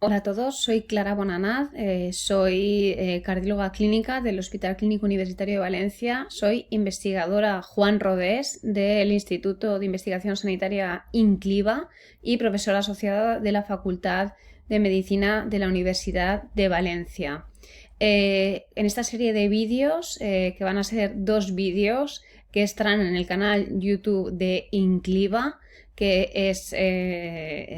Hola a todos, soy Clara Bonanaz, soy cardióloga clínica del Hospital Clínico Universitario de Valencia, soy investigadora Juan Rodés del Instituto de Investigación Sanitaria INCLIVA y profesora asociada de la Facultad de Medicina de la Universidad de Valencia. En esta serie de vídeos, que van a ser 2 vídeos que estarán en el canal YouTube de INCLIVA, que es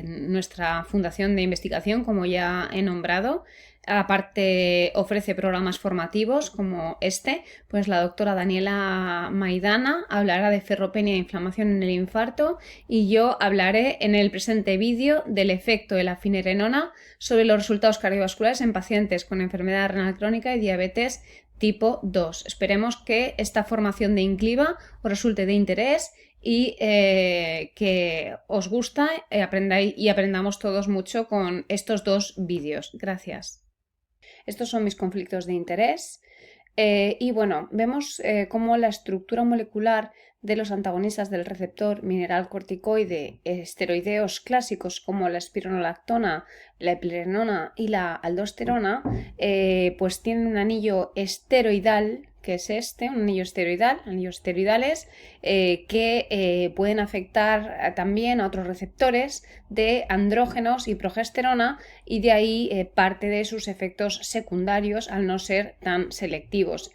nuestra fundación de investigación, como ya he nombrado. Aparte ofrece programas formativos como este, pues la doctora Daniela Maidana hablará de ferropenia e inflamación en el infarto y yo hablaré en el presente vídeo del efecto de la finerenona sobre los resultados cardiovasculares en pacientes con enfermedad renal crónica y diabetes tipo 2. Esperemos que esta formación de INCLIVA os resulte de interés y que os gusta aprendáis y aprendamos todos mucho con estos 2 vídeos. Gracias. Estos son mis conflictos de interés. Y bueno, vemos cómo la estructura molecular de los antagonistas del receptor mineral corticoide esteroideos clásicos como la espironolactona, la eplerenona y la aldosterona, pues tienen un anillo esteroidal, que es un anillo esteroidal, anillos esteroidales, que pueden afectar también a otros receptores de andrógenos y progesterona, y de ahí parte de sus efectos secundarios al no ser tan selectivos.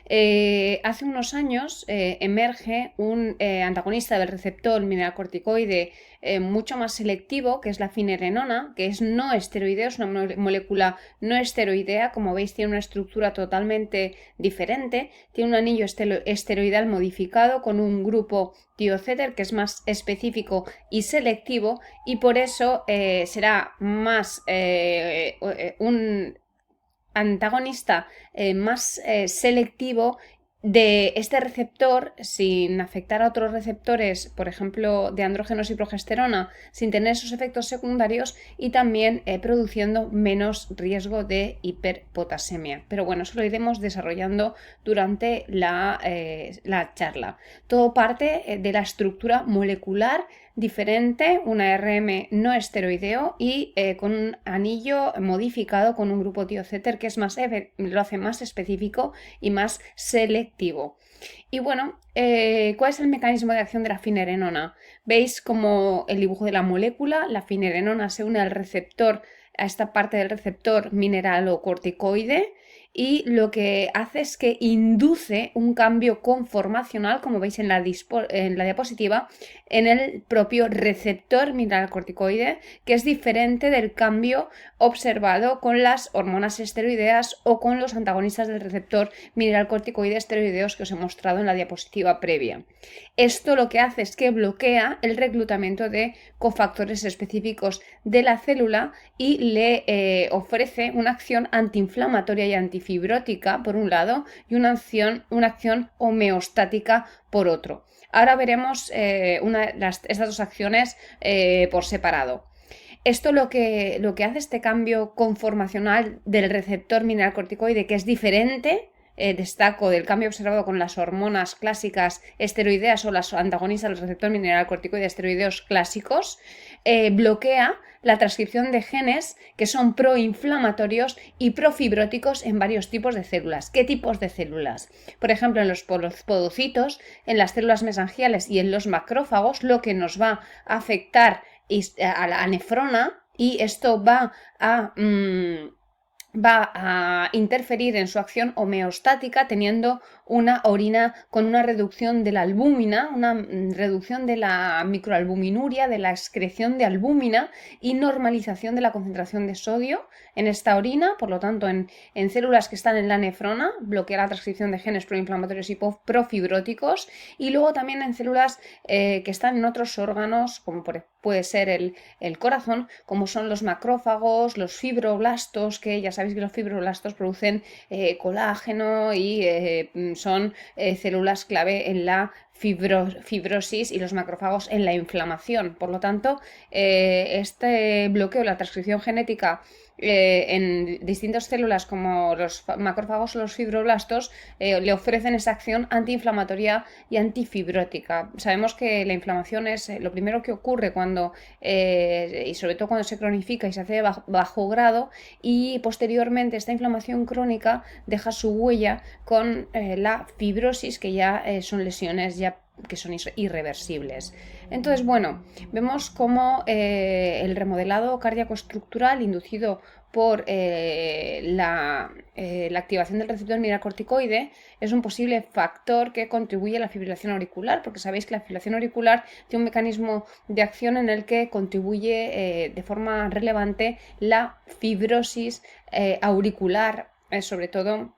Hace unos años emerge un antagonista del receptor mineralocorticoide mucho más selectivo, que es la finerenona, que es no esteroidea, es una molécula no esteroidea. Como veis, tiene una estructura totalmente diferente, tiene un anillo esteroidal modificado con un grupo tiocéter que es más específico y selectivo, y por eso será más un antagonista más selectivo de este receptor, sin afectar a otros receptores, por ejemplo, de andrógenos y progesterona, sin tener esos efectos secundarios, y también produciendo menos riesgo de hiperpotasemia. Pero bueno, eso lo iremos desarrollando durante la charla. Todo parte de la estructura molecular diferente, un ARM no esteroideo y con un anillo modificado con un grupo tiocéter que lo hace más específico y más selectivo. Y bueno, ¿cuál es el mecanismo de acción de la finerenona? Veis como el dibujo de la molécula, la finerenona se une al receptor, a esta parte del receptor mineralocorticoide, y lo que hace es que induce un cambio conformacional, como veis en la diapositiva, en el propio receptor mineralocorticoide, que es diferente del cambio observado con las hormonas esteroideas o con los antagonistas del receptor mineralocorticoide esteroideos que os he mostrado en la diapositiva previa. Esto lo que hace es que bloquea el reclutamiento de cofactores específicos de la célula y le ofrece una acción antiinflamatoria y antifibrótica por un lado, y una acción homeostática por otro. Ahora veremos estas 2 acciones por separado. Esto lo que hace este cambio conformacional del receptor mineralocorticoide, que es diferente, destaco, del cambio observado con las hormonas clásicas esteroideas o las antagonistas del receptor mineralocorticoide esteroideos clásicos, bloquea la transcripción de genes que son proinflamatorios y profibróticos en varios tipos de células. ¿Qué tipos de células? Por ejemplo, en los podocitos, en las células mesangiales y en los macrófagos, lo que nos va a afectar a la nefrona, y esto va a interferir en su acción homeostática, teniendo una orina con una reducción de la albúmina, una reducción de la microalbuminuria, de la excreción de albúmina, y normalización de la concentración de sodio en esta orina. Por lo tanto, en células que están en la nefrona, bloquea la transcripción de genes proinflamatorios y profibróticos, y luego también en células que están en otros órganos, como puede ser el corazón, como son los macrófagos, los fibroblastos, que ya sabéis que los fibroblastos producen colágeno y son células clave en la fibrosis y los macrófagos en la inflamación. Por lo tanto, este bloqueo de la transcripción genética en distintas células como los macrófagos o los fibroblastos le ofrecen esa acción antiinflamatoria y antifibrótica. Sabemos que la inflamación es lo primero que ocurre cuando, y sobre todo cuando se cronifica y se hace de bajo grado, y posteriormente esta inflamación crónica deja su huella con la fibrosis, que ya son lesiones ya que son irreversibles. Entonces, bueno, vemos cómo el remodelado cardíaco estructural inducido por la activación del receptor mineralocorticoide es un posible factor que contribuye a la fibrilación auricular, porque sabéis que la fibrilación auricular tiene un mecanismo de acción en el que contribuye de forma relevante la fibrosis auricular, sobre todo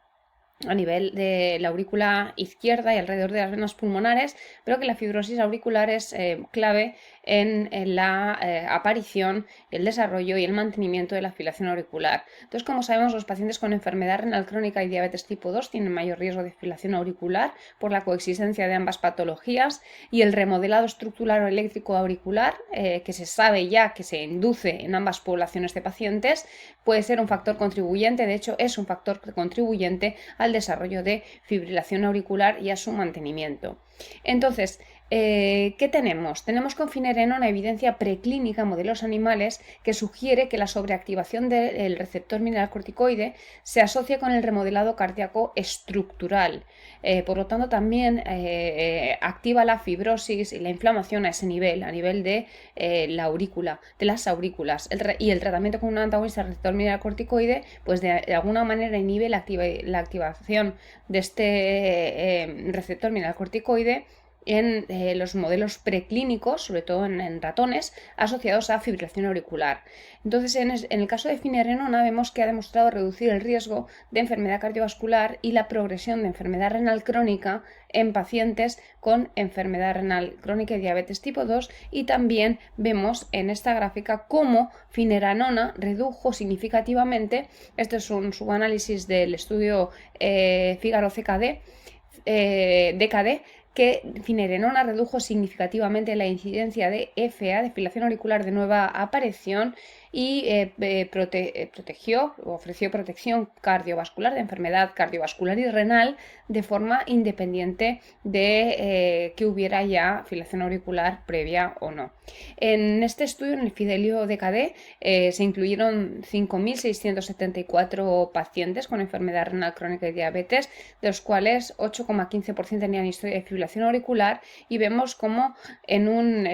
a nivel de la aurícula izquierda y alrededor de las venas pulmonares, pero que la fibrosis auricular es clave en la aparición, el desarrollo y el mantenimiento de la fibrilación auricular. Entonces, como sabemos, los pacientes con enfermedad renal crónica y diabetes tipo 2 tienen mayor riesgo de fibrilación auricular por la coexistencia de ambas patologías, y el remodelado estructural o eléctrico auricular, que se sabe ya que se induce en ambas poblaciones de pacientes, puede ser un factor contribuyente, de hecho es un factor contribuyente al desarrollo de fibrilación auricular y a su mantenimiento. Entonces, ¿qué tenemos? Tenemos con finerenona evidencia preclínica en modelos animales que sugiere que la sobreactivación del receptor mineralocorticoide se asocia con el remodelado cardíaco estructural. Por lo tanto, también activa la fibrosis y la inflamación a ese nivel, a nivel de la aurícula, de las aurículas. Y el tratamiento con un antagonista del receptor mineralocorticoide, pues de alguna manera inhibe la activación de este receptor mineralocorticoide en los modelos preclínicos, sobre todo en ratones, asociados a fibrilación auricular. Entonces, en el caso de finerenona vemos que ha demostrado reducir el riesgo de enfermedad cardiovascular y la progresión de enfermedad renal crónica en pacientes con enfermedad renal crónica y diabetes tipo 2, y también vemos en esta gráfica cómo finerenona redujo significativamente, este es un subanálisis del estudio Figaro-DKD, que finerenona redujo significativamente la incidencia de FA, de fibrilación auricular de nueva aparición, y ofreció protección cardiovascular, de enfermedad cardiovascular y renal, de forma independiente de que hubiera ya fibrilación auricular previa o no. En este estudio, en el Fidelio-DKD, se incluyeron 5.674 pacientes con enfermedad renal crónica y diabetes, de los cuales 8,15% tenían historia de fibrilación auricular, y vemos como en un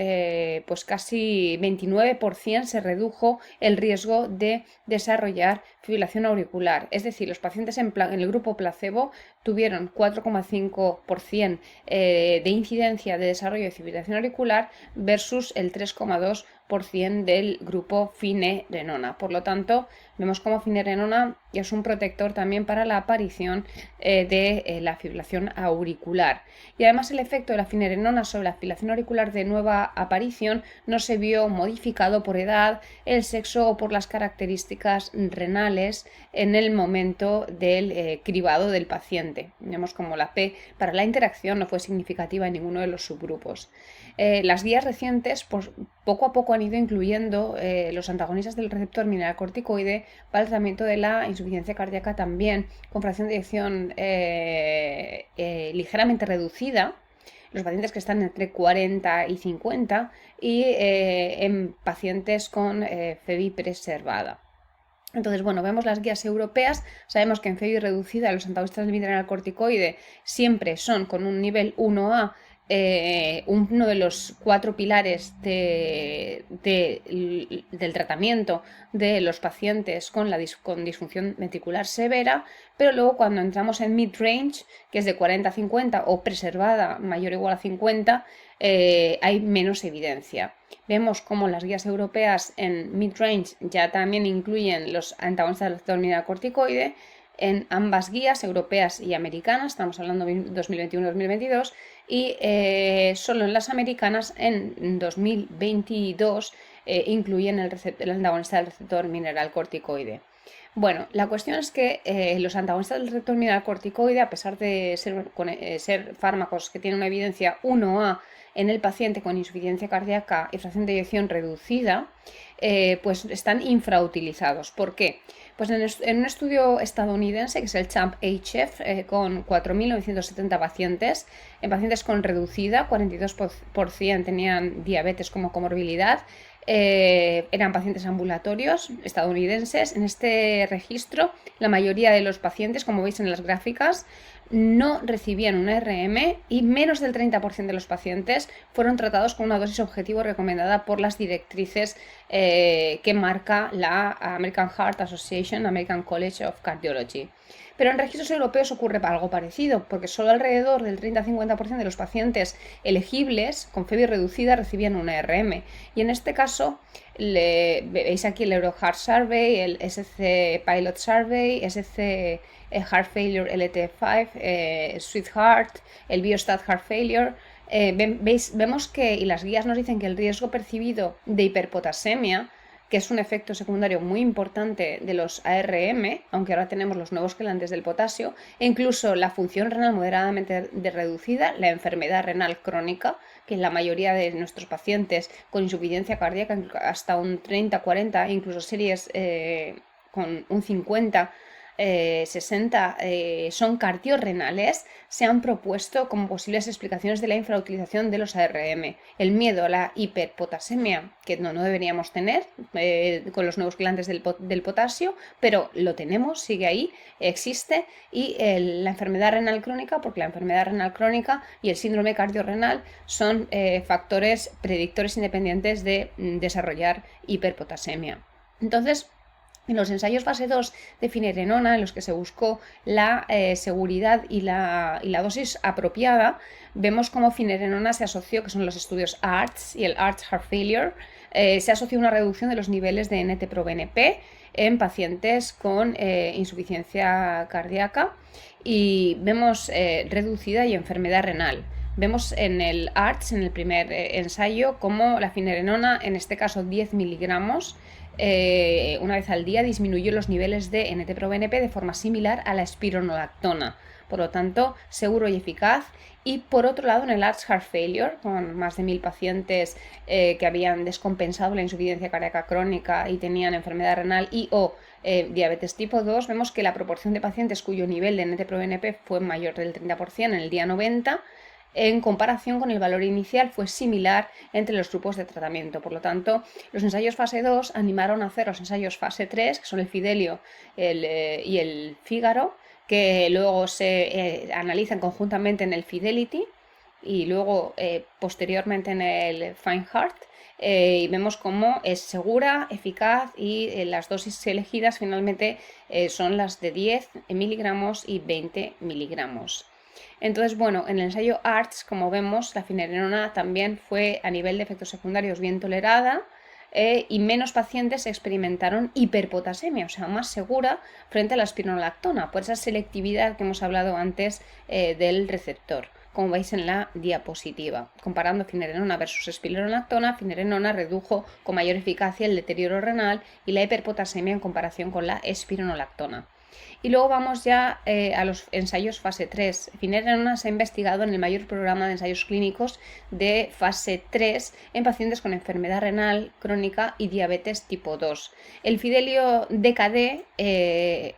pues casi 29% se redujo el riesgo de desarrollar fibrilación auricular. Es decir, los pacientes en el grupo placebo tuvieron 4,5% de incidencia de desarrollo de fibrilación auricular versus el 3,2% del grupo finerenona. Por lo tanto, vemos como finerenona es un protector también para la aparición de la fibrilación auricular. Y además, el efecto de la finerenona sobre la fibrilación auricular de nueva aparición no se vio modificado por edad, el sexo o por las características renales en el momento del cribado del paciente. Vemos como la P para la interacción no fue significativa en ninguno de los subgrupos. Las guías recientes, pues, poco a poco han ido incluyendo los antagonistas del receptor mineralocorticoide para el tratamiento de la insuficiencia cardíaca también, con fracción de eyección ligeramente reducida, los pacientes que están entre 40 y 50, y en pacientes con FEBI preservada. Entonces, bueno, vemos las guías europeas, sabemos que en FEBI reducida los antagonistas del mineralocorticoide siempre son con un nivel 1A, uno de los 4 pilares del tratamiento de los pacientes con disfunción ventricular severa, pero luego cuando entramos en mid-range, que es de 40 a 50 o preservada mayor o igual a 50, hay menos evidencia. Vemos cómo las guías europeas en mid-range ya también incluyen los antagonistas del receptor mineralocorticoide. En ambas guías, europeas y americanas, estamos hablando de 2021-2022, y solo en las americanas, en 2022, incluyen el antagonista del receptor mineralocorticoide. Bueno, la cuestión es que los antagonistas del receptor mineralocorticoide, a pesar de ser fármacos que tienen una evidencia 1A en el paciente con insuficiencia cardíaca y fracción de eyección reducida, pues están infrautilizados. ¿Por qué? Pues en un estudio estadounidense, que es el CHAMP-HF, con 4.970 pacientes, en pacientes con reducida, 42% tenían diabetes como comorbilidad, eran pacientes ambulatorios estadounidenses. En este registro, la mayoría de los pacientes, como veis en las gráficas, no recibían una ARM y menos del 30% de los pacientes fueron tratados con una dosis objetivo recomendada por las directrices que marca la American Heart Association, American College of Cardiology. Pero en registros europeos ocurre algo parecido, porque solo alrededor del 30-50% de los pacientes elegibles con FEBI reducida recibían una ARM. Y en este caso, veis aquí el Euroheart Survey, el SC Pilot Survey, SC Heart Failure LT5, Sweetheart, el Biostat Heart Failure. Vemos que, y las guías nos dicen que el riesgo percibido de hiperpotasemia, que es un efecto secundario muy importante de los ARM, aunque ahora tenemos los nuevos quelantes del potasio, e incluso la función renal moderadamente reducida, la enfermedad renal crónica, que en la mayoría de nuestros pacientes con insuficiencia cardíaca, hasta un 30, 40, incluso series con un 50, 60 son cardiorrenales, se han propuesto como posibles explicaciones de la infrautilización de los ARM. El miedo a la hiperpotasemia, que no deberíamos tener con los nuevos quelantes del potasio, pero lo tenemos, sigue ahí, existe, y la enfermedad renal crónica, porque la enfermedad renal crónica y el síndrome cardiorrenal son factores predictores independientes de desarrollar hiperpotasemia. Entonces, en los ensayos fase 2 de finerenona, en los que se buscó la seguridad y la dosis apropiada, vemos cómo finerenona se asoció, que son los estudios ARTS y el ARTS Heart Failure, se asoció a una reducción de los niveles de NT-proBNP en pacientes con insuficiencia cardíaca, y vemos reducida y enfermedad renal. Vemos en el ARTS, en el primer ensayo, cómo la finerenona, en este caso 10 miligramos, una vez al día, disminuyó los niveles de NT-proBNP de forma similar a la espironolactona. Por lo tanto, seguro y eficaz. Y por otro lado, en el ARTS Heart Failure, con más de 1.000 pacientes que habían descompensado la insuficiencia cardíaca crónica y tenían enfermedad renal y o diabetes tipo 2, vemos que la proporción de pacientes cuyo nivel de NT-proBNP fue mayor del 30% en el día 90, en comparación con el valor inicial, fue similar entre los grupos de tratamiento. Por lo tanto, los ensayos fase 2 animaron a hacer los ensayos fase 3, que son el Fidelio y el Fígaro, que luego se analizan conjuntamente en el Fidelity y luego posteriormente en el FineHeart. Y vemos cómo es segura, eficaz, y las dosis elegidas finalmente son las de 10 miligramos y 20 miligramos. Entonces, bueno, en el ensayo ARTS, como vemos, la finerenona también fue a nivel de efectos secundarios bien tolerada, y menos pacientes experimentaron hiperpotasemia, o sea, más segura frente a la espironolactona, por esa selectividad que hemos hablado antes del receptor, como veis en la diapositiva. Comparando finerenona versus espironolactona, finerenona redujo con mayor eficacia el deterioro renal y la hiperpotasemia en comparación con la espironolactona. Y luego vamos ya a los ensayos fase 3. Finerenona se ha investigado en el mayor programa de ensayos clínicos de fase 3 en pacientes con enfermedad renal crónica y diabetes tipo 2. El Fidelio DKD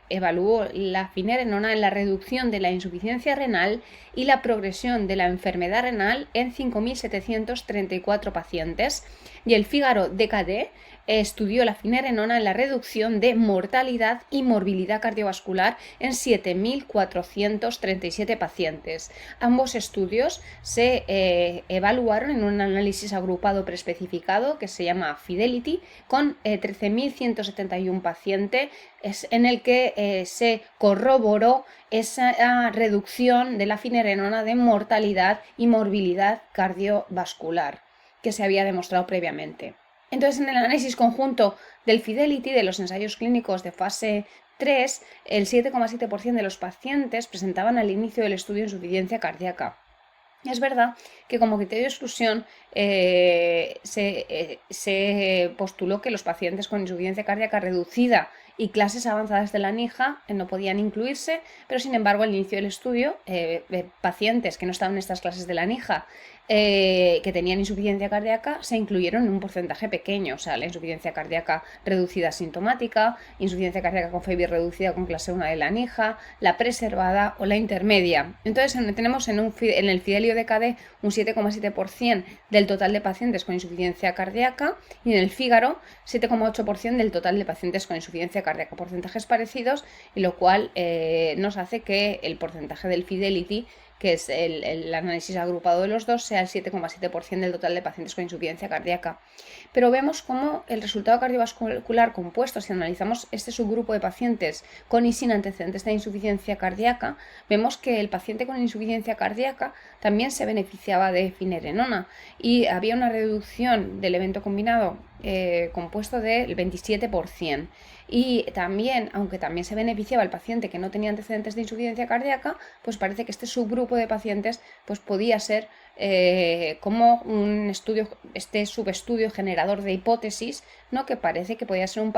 evaluó la finerenona en la reducción de la insuficiencia renal y la progresión de la enfermedad renal en 5.734 pacientes, y el Fígaro DKD estudió la finerenona en la reducción de mortalidad y morbilidad cardiovascular en 7.437 pacientes. Ambos estudios se evaluaron en un análisis agrupado preespecificado que se llama Fidelity, con 13.171 pacientes, en el que se corroboró esa reducción de la finerenona de mortalidad y morbilidad cardiovascular que se había demostrado previamente. Entonces, en el análisis conjunto del Fidelity de los ensayos clínicos de fase 3, el 7,7% de los pacientes presentaban al inicio del estudio insuficiencia cardíaca. Es verdad que como criterio de exclusión se postuló que los pacientes con insuficiencia cardíaca reducida y clases avanzadas de la NIJA no podían incluirse, pero sin embargo al inicio del estudio pacientes que no estaban en estas clases de la NIJA que tenían insuficiencia cardíaca se incluyeron en un porcentaje pequeño, o sea, la insuficiencia cardíaca reducida sintomática, insuficiencia cardíaca con FEBI reducida con clase 1 de la NIJA, la preservada o la intermedia. Entonces tenemos en el Fidelio DKD un 7,7% del total de pacientes con insuficiencia cardíaca y en el Fígaro 7,8% del total de pacientes con insuficiencia cardíaca, porcentajes parecidos, y lo cual nos hace que el porcentaje del Fidelity, que es el análisis agrupado de los dos, sea el 7,7% del total de pacientes con insuficiencia cardíaca. Pero vemos cómo el resultado cardiovascular compuesto, si analizamos este subgrupo de pacientes con y sin antecedentes de insuficiencia cardíaca, vemos que el paciente con insuficiencia cardíaca también se beneficiaba de finerenona y había una reducción del evento combinado compuesto del 27%. Y también, aunque también se beneficiaba el paciente que no tenía antecedentes de insuficiencia cardíaca, pues parece que este subgrupo de pacientes pues podía ser como un estudio, este subestudio generador de hipótesis, ¿no? Que parece que podía ser un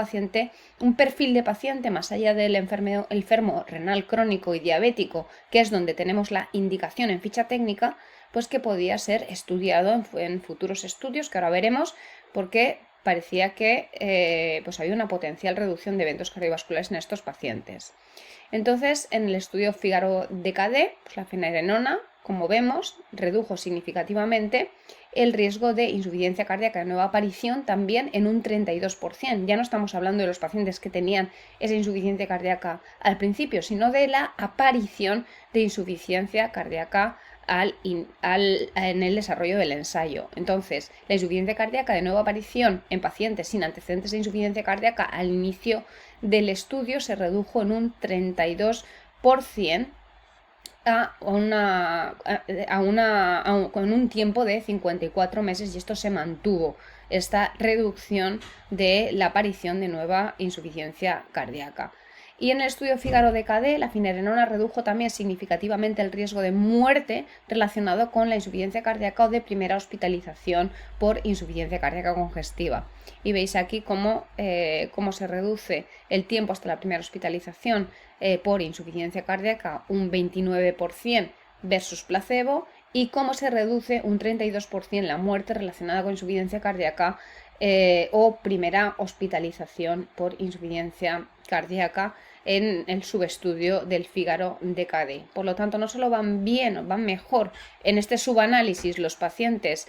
perfil de paciente más allá del enfermo renal crónico y diabético, que es donde tenemos la indicación en ficha técnica, pues que podía ser estudiado en futuros estudios, que ahora veremos, porque parecía que pues había una potencial reducción de eventos cardiovasculares en estos pacientes. Entonces, en el estudio Fígaro DKD, pues la finerenona, como vemos, redujo significativamente el riesgo de insuficiencia cardíaca de nueva aparición también en un 32%. Ya no estamos hablando de los pacientes que tenían esa insuficiencia cardíaca al principio, sino de la aparición de insuficiencia cardíaca en el desarrollo del ensayo. Entonces, la insuficiencia cardíaca de nueva aparición en pacientes sin antecedentes de insuficiencia cardíaca al inicio del estudio se redujo en un 32% con un tiempo de 54 meses, y esto se mantuvo, esta reducción de la aparición de nueva insuficiencia cardíaca. Y en el estudio Fígaro DKD, la finerenona redujo también significativamente el riesgo de muerte relacionado con la insuficiencia cardíaca o de primera hospitalización por insuficiencia cardíaca congestiva. Y veis aquí cómo se reduce el tiempo hasta la primera hospitalización por insuficiencia cardíaca un 29% versus placebo, y cómo se reduce un 32% la muerte relacionada con insuficiencia cardíaca o primera hospitalización por insuficiencia cardíaca en el subestudio del Fígaro DKD. Por lo tanto, no solo van bien, van mejor en este subanálisis los pacientes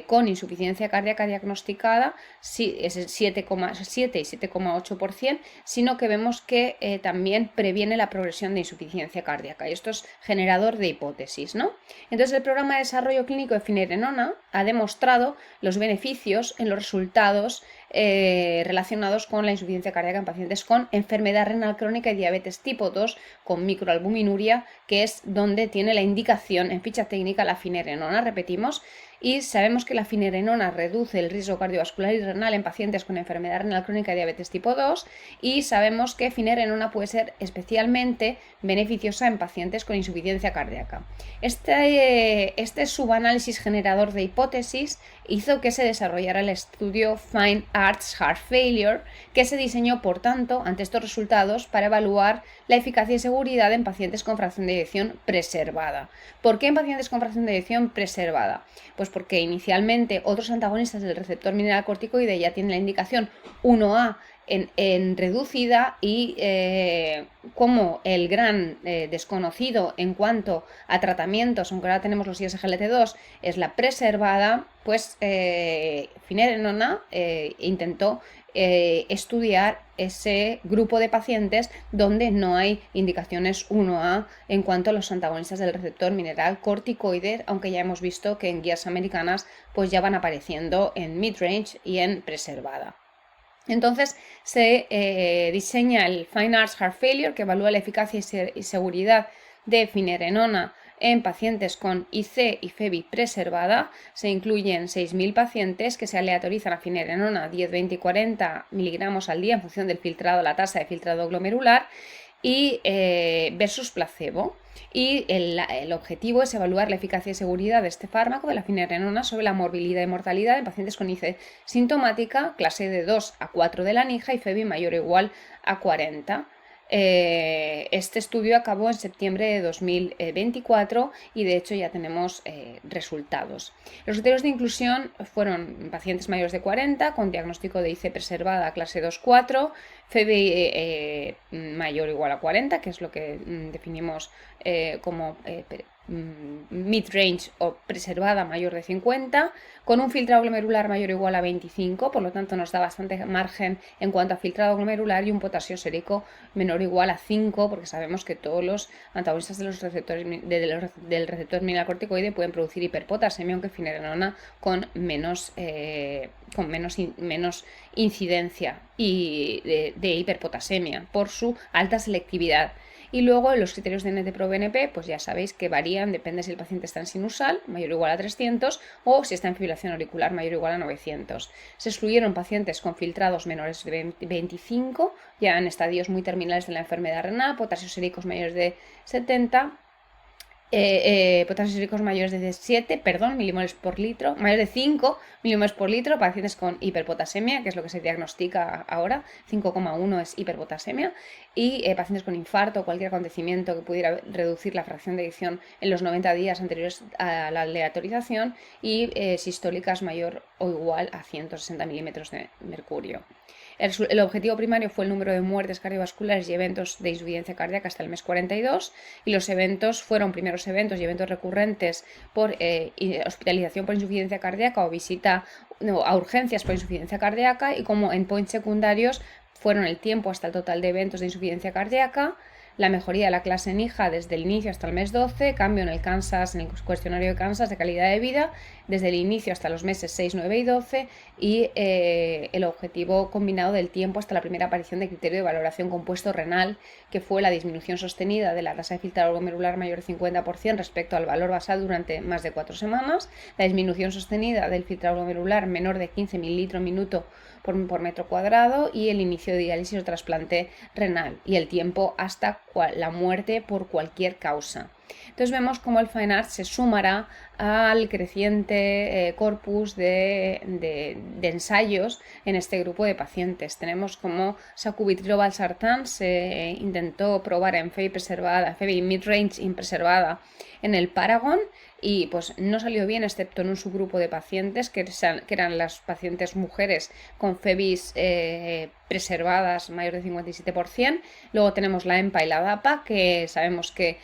con insuficiencia cardíaca diagnosticada, es el 7,7 y 7,8%, sino que vemos que también previene la progresión de insuficiencia cardíaca. Y esto es generador de hipótesis, ¿no? Entonces, el programa de desarrollo clínico de finerenona ha demostrado los beneficios en los resultados relacionados con la insuficiencia cardíaca en pacientes con enfermedad renal crónica y diabetes tipo 2 con microalbuminuria, que es donde tiene la indicación en ficha técnica la finerenona, repetimos. Y sabemos que la finerenona reduce el riesgo cardiovascular y renal en pacientes con enfermedad renal crónica y diabetes tipo 2, y sabemos que finerenona puede ser especialmente beneficiosa en pacientes con insuficiencia cardíaca. Este subanálisis generador de hipótesis hizo que se desarrollara el estudio Fine Arts Heart Failure, que se diseñó, por tanto, ante estos resultados para evaluar la eficacia y seguridad en pacientes con fracción de eyección preservada. ¿Por qué en pacientes con fracción de eyección preservada? Pues porque inicialmente otros antagonistas del receptor mineralocorticoide ya tienen la indicación 1A en reducida, y como el gran desconocido en cuanto a tratamientos, aunque ahora tenemos los ISGLT2, es la preservada, pues finerenona intentó estudiar ese grupo de pacientes donde no hay indicaciones 1A en cuanto a los antagonistas del receptor mineral corticoide, aunque ya hemos visto que en guías americanas pues ya van apareciendo en midrange y en preservada. Entonces se diseña el Fine Arts Heart Failure, que evalúa la eficacia y seguridad de finerenona en pacientes con IC y FEBI preservada. Se incluyen 6.000 pacientes que se aleatorizan a finerenona 10, 20 y 40 miligramos al día en función del filtrado, la tasa de filtrado glomerular, y versus placebo. Y el objetivo es evaluar la eficacia y seguridad de este fármaco, de la finerenona, sobre la morbilidad y mortalidad en pacientes con ICE sintomática, clase de 2 a 4 de la NIJA y FEBI mayor o igual a 40. Este estudio acabó en septiembre de 2024 y de hecho ya tenemos resultados. Los criterios de inclusión fueron pacientes mayores de 40 con diagnóstico de ICE preservada clase 2-4, FEBI mayor o igual a 40, que es lo que definimos como mid-range o preservada mayor de 50, con un filtrado glomerular mayor o igual a 25, por lo tanto nos da bastante margen en cuanto a filtrado glomerular, y un potasio sérico menor o igual a 5, porque sabemos que todos los antagonistas de los receptores del receptor mineralocorticoide pueden producir hiperpotasemia, aunque finerenona con menos incidencia y de hiperpotasemia por su alta selectividad. Y luego los criterios de NT-proBNP, pues ya sabéis que varían, depende si el paciente está en sinusal, mayor o igual a 300, o si está en fibrilación auricular, mayor o igual a 900. Se excluyeron pacientes con filtrados menores de 25, ya en estadios muy terminales de la enfermedad renal, potasios séricos mayores de 70, potasios séricos mayores de 7, milimoles por litro, mayores de 5 milimoles por litro, pacientes con hiperpotasemia, que es lo que se diagnostica ahora, 5,1 es hiperpotasemia, y pacientes con infarto o cualquier acontecimiento que pudiera reducir la fracción de eyección en los 90 días anteriores a la aleatorización, y sistólicas mayor o igual a 160 milímetros de mercurio. El objetivo primario fue el número de muertes cardiovasculares y eventos de insuficiencia cardíaca hasta el mes 42, y los eventos fueron primeros eventos y eventos recurrentes por hospitalización por insuficiencia cardíaca o visita a urgencias por insuficiencia cardíaca, y como endpoints secundarios fueron el tiempo hasta el total de eventos de insuficiencia cardíaca, la mejoría de la clase NIJA desde el inicio hasta el mes 12, cambio en el cuestionario de Kansas de calidad de vida desde el inicio hasta los meses 6, 9 y 12, y el objetivo combinado del tiempo hasta la primera aparición de criterio de valoración compuesto renal, que fue la disminución sostenida de la tasa de filtrado glomerular mayor de 50% respecto al valor basal durante más de 4 semanas, la disminución sostenida del filtrado glomerular menor de 15 mililitros minuto por metro cuadrado, y el inicio de diálisis o trasplante renal, y el tiempo hasta la muerte por cualquier causa. Entonces vemos cómo el FINEARTS se sumará al creciente corpus de ensayos en este grupo de pacientes. Tenemos como sacubitril/valsartán se intentó probar en FEBI preservada, FEBI mid-range impreservada en el Paragon, y pues no salió bien, excepto en un subgrupo de pacientes que eran las pacientes mujeres con FEBIs preservadas mayor de 57%. Luego tenemos la EMPA y la DAPA, que sabemos que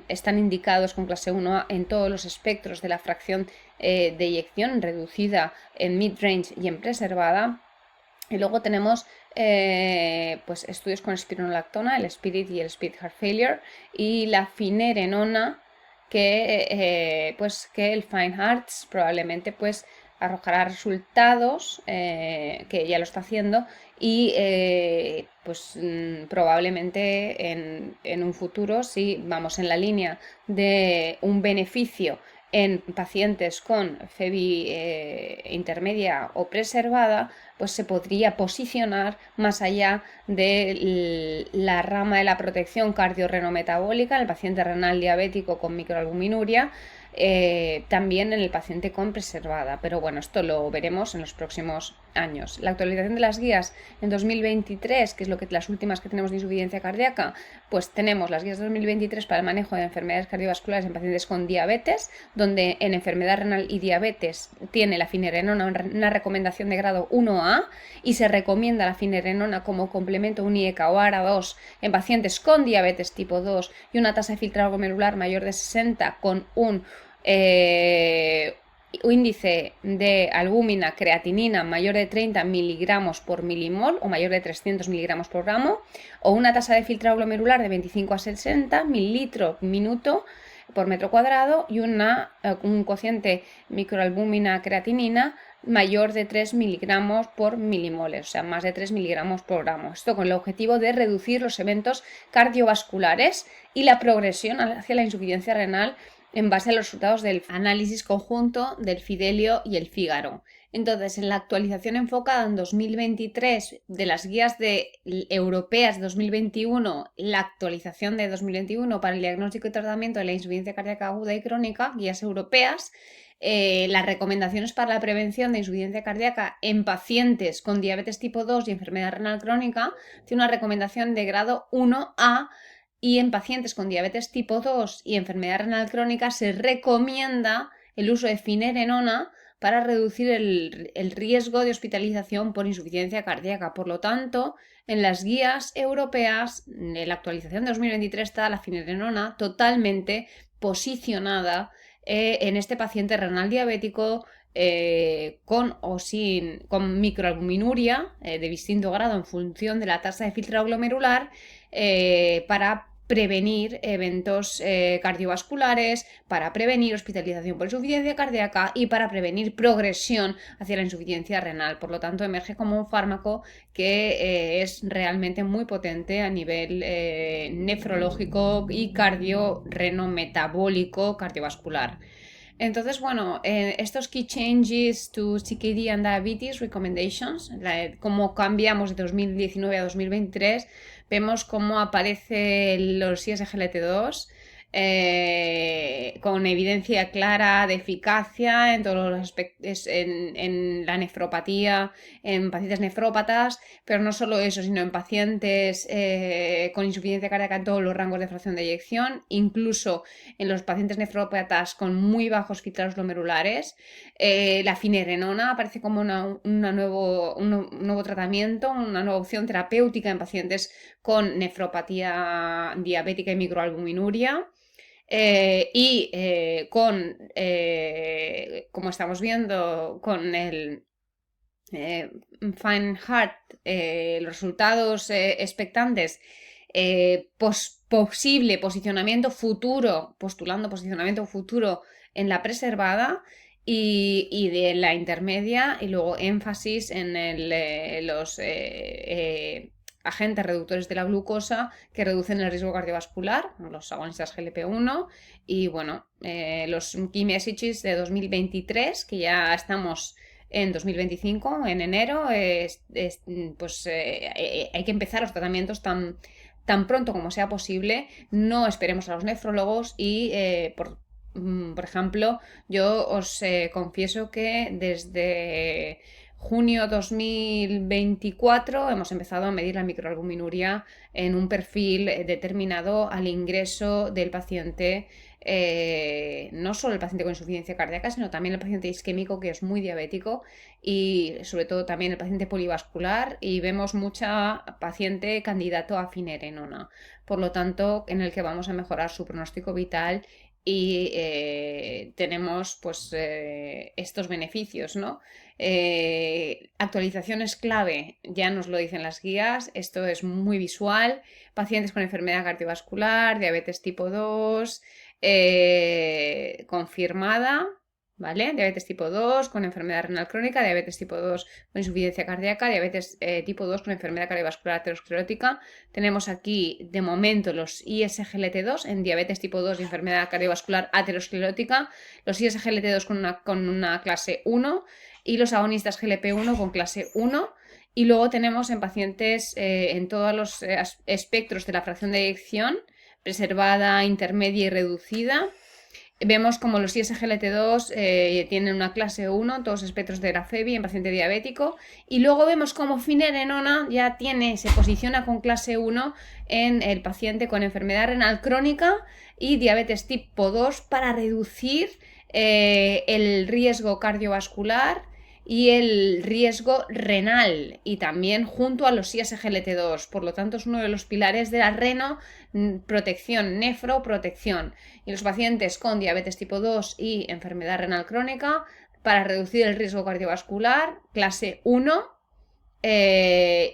están indicados con clase 1A en todos los espectros de la fracción de eyección reducida en mid-range y en preservada. Y luego tenemos pues estudios con espironolactona, el SPIRIT y el SPIRIT Heart Failure, y la finerenona, que el FINEARTS probablemente pues arrojará resultados, que ya lo está haciendo, y probablemente en un futuro, si vamos en la línea de un beneficio en pacientes con FEBI intermedia o preservada, pues se podría posicionar más allá de la rama de la protección cardiorrenometabólica en el paciente renal diabético con microalbuminuria, también en el paciente con preservada. Pero bueno, esto lo veremos en los próximos años. La actualización de las guías en 2023, que es las últimas que tenemos de insuficiencia cardíaca, pues tenemos las guías de 2023 para el manejo de enfermedades cardiovasculares en pacientes con diabetes, donde en enfermedad renal y diabetes tiene la finerenona una recomendación de grado 1A, y se recomienda la finerenona como complemento un IECA o ARA2 en pacientes con diabetes tipo 2 y una tasa de filtrado glomerular mayor de 60 con un índice de albúmina creatinina mayor de 30 miligramos por milimol o mayor de 300 miligramos por gramo, o una tasa de filtrado glomerular de 25 a 60 mililitros minuto por metro cuadrado, y un cociente microalbúmina creatinina mayor de 3 miligramos por milimoles, o sea, más de 3 miligramos por gramo. Esto con el objetivo de reducir los eventos cardiovasculares y la progresión hacia la insuficiencia renal en base a los resultados del análisis conjunto del Fidelio y el Fígaro. Entonces, en la actualización enfocada en 2023 de las guías europeas de 2021, la actualización de 2021 para el diagnóstico y tratamiento de la insuficiencia cardíaca aguda y crónica, guías europeas, las recomendaciones para la prevención de insuficiencia cardíaca en pacientes con diabetes tipo 2 y enfermedad renal crónica, tiene una recomendación de grado 1A, y en pacientes con diabetes tipo 2 y enfermedad renal crónica se recomienda el uso de finerenona para reducir el riesgo de hospitalización por insuficiencia cardíaca. Por lo tanto, en las guías europeas, en la actualización de 2023, está la finerenona totalmente posicionada en este paciente renal diabético con o sin con microalbuminuria de distinto grado en función de la tasa de filtrado glomerular, para prevenir eventos cardiovasculares, para prevenir hospitalización por insuficiencia cardíaca y para prevenir progresión hacia la insuficiencia renal. Por lo tanto, emerge como un fármaco que es realmente muy potente a nivel nefrológico y cardiorrenometabólico cardiovascular. Entonces, bueno, estos Key Changes to CKD and Diabetes Recommendations, cómo cambiamos de 2019 a 2023, vemos cómo aparecen los ISGLT2 con evidencia clara de eficacia en todos los aspectos, en la nefropatía, en pacientes nefrópatas, pero no solo eso, sino en pacientes con insuficiencia cardíaca en todos los rangos de fracción de eyección, incluso en los pacientes nefrópatas con muy bajos filtrados glomerulares. La finerenona aparece como un nuevo tratamiento, una nueva opción terapéutica en pacientes con nefropatía diabética y microalbuminuria. Como estamos viendo con el FINE-HEART, los resultados expectantes, posible posicionamiento futuro, postulando posicionamiento futuro en la preservada y de la intermedia, y luego énfasis en los agentes reductores de la glucosa que reducen el riesgo cardiovascular, los agonistas GLP-1, y bueno, los Key Messages de 2023, que ya estamos en 2025, en enero, hay que empezar los tratamientos tan pronto como sea posible. No esperemos a los nefrólogos y, por ejemplo, yo os confieso que desde junio 2024 hemos empezado a medir la microalbuminuria en un perfil determinado al ingreso del paciente, no solo el paciente con insuficiencia cardíaca, sino también el paciente isquémico, que es muy diabético, y sobre todo también el paciente polivascular, y vemos mucha paciente candidato a finerenona, por lo tanto en el que vamos a mejorar su pronóstico vital y tenemos pues estos beneficios, ¿no? Actualizaciones clave, ya nos lo dicen las guías, esto es muy visual: pacientes con enfermedad cardiovascular, diabetes tipo 2 confirmada, ¿vale? Diabetes tipo 2 con enfermedad renal crónica, diabetes tipo 2 con insuficiencia cardíaca, diabetes tipo 2 con enfermedad cardiovascular aterosclerótica. Tenemos aquí de momento los ISGLT2 en diabetes tipo 2 y enfermedad cardiovascular aterosclerótica, los ISGLT2 con una clase 1 y los agonistas GLP-1 con clase 1. Y luego tenemos en pacientes en todos los espectros de la fracción de eyección, preservada, intermedia y reducida. Vemos como los ISGLT2 tienen una clase 1, todos espectros de Grafebi en paciente diabético, y luego vemos como finerenona ya se posiciona con clase 1 en el paciente con enfermedad renal crónica y diabetes tipo 2 para reducir el riesgo cardiovascular y el riesgo renal, y también junto a los ISGLT2. Por lo tanto, es uno de los pilares de la protección, nefroprotección. Y los pacientes con diabetes tipo 2 y enfermedad renal crónica, para reducir el riesgo cardiovascular, clase 1,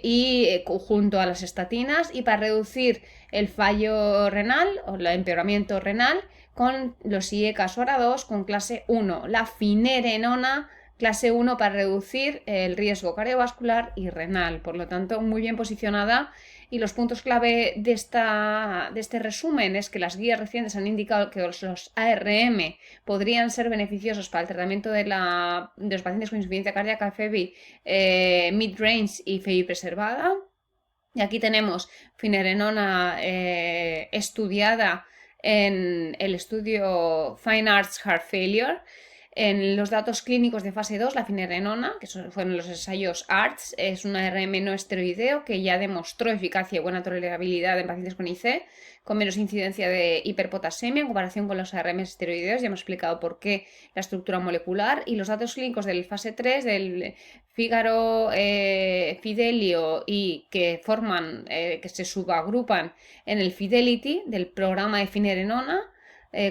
y junto a las estatinas, y para reducir el fallo renal o el empeoramiento renal, con los IECAS ORA2 con clase 1. La finerenona clase 1 para reducir el riesgo cardiovascular y renal. Por lo tanto, muy bien posicionada. Y los puntos clave de este resumen es que las guías recientes han indicado que los ARM podrían ser beneficiosos para el tratamiento de los pacientes con insuficiencia cardíaca, FEBI, mid-range y FEBI preservada. Y aquí tenemos finerenona estudiada en el estudio Fine Arts Heart Failure. En los datos clínicos de fase 2, la finerenona, que fueron los ensayos ARTS, es un ARM no esteroideo que ya demostró eficacia y buena tolerabilidad en pacientes con IC, con menos incidencia de hiperpotasemia en comparación con los ARM esteroideos. Ya hemos explicado por qué la estructura molecular. Y los datos clínicos del fase 3, del Figaro, Fidelio, y que que se subagrupan en el Fidelity del programa de finerenona,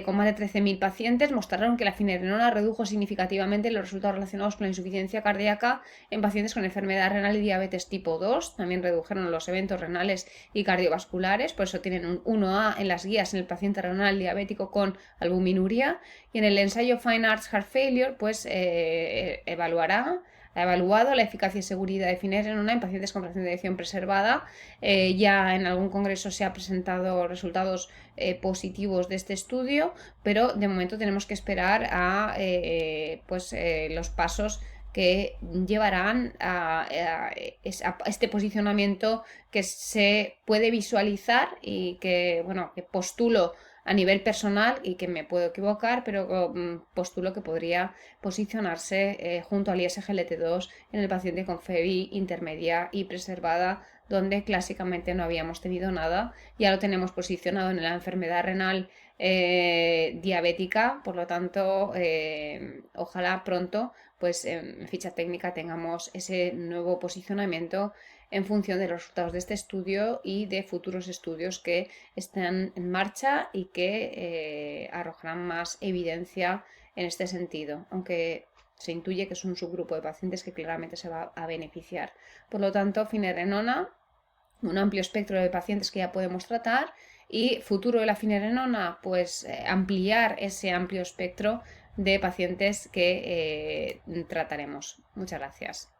con más de 13.000 pacientes, mostraron que la finerenona redujo significativamente los resultados relacionados con la insuficiencia cardíaca en pacientes con enfermedad renal y diabetes tipo 2. También redujeron los eventos renales y cardiovasculares, por eso tienen un 1A en las guías en el paciente renal diabético con albuminuria. Y en el ensayo Fine Arts Heart Failure, pues ha evaluado la eficacia y seguridad de finerenona en pacientes con fracción de eyección preservada. Ya en algún congreso se han presentado resultados positivos de este estudio, pero de momento tenemos que esperar a los pasos que llevarán a este posicionamiento que se puede visualizar y que, bueno, que postulo a nivel personal y que me puedo equivocar, pero postulo que podría posicionarse junto al ISGLT2 en el paciente con FEBI intermedia y preservada, donde clásicamente no habíamos tenido nada. Ya lo tenemos posicionado en la enfermedad renal diabética, por lo tanto, ojalá pronto, pues en ficha técnica tengamos ese nuevo posicionamiento en función de los resultados de este estudio y de futuros estudios que están en marcha y que arrojarán más evidencia en este sentido, aunque se intuye que es un subgrupo de pacientes que claramente se va a beneficiar. Por lo tanto, finerenona, un amplio espectro de pacientes que ya podemos tratar, y futuro de la finerenona, pues ampliar ese amplio espectro de pacientes que trataremos. Muchas gracias.